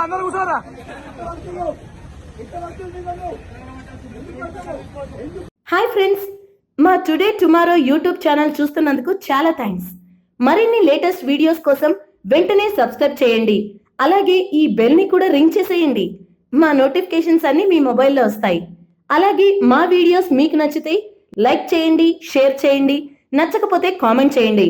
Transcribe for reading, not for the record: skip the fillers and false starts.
అందరూ కూర్చోరా. Hi friends, మా టుడే టుమారో యూట్యూబ్ ఛానల్ చూస్తున్నందుకు చాలా థ్యాంక్స్. మరిన్ని లేటెస్ట్ వీడియోస్ కోసం వెంటనే సబ్స్క్రైబ్ చేయండి. అలాగే ఈ బెల్ ని కూడా రింగ్ చేసేయండి. మా నోటిఫికేషన్స్ అన్ని మీ మొబైల్లో వస్తాయి. అలాగే మా వీడియోస్ మీకు నచ్చితే లైక్ చేయండి, షేర్ చేయండి, నచ్చకపోతే కామెంట్ చేయండి.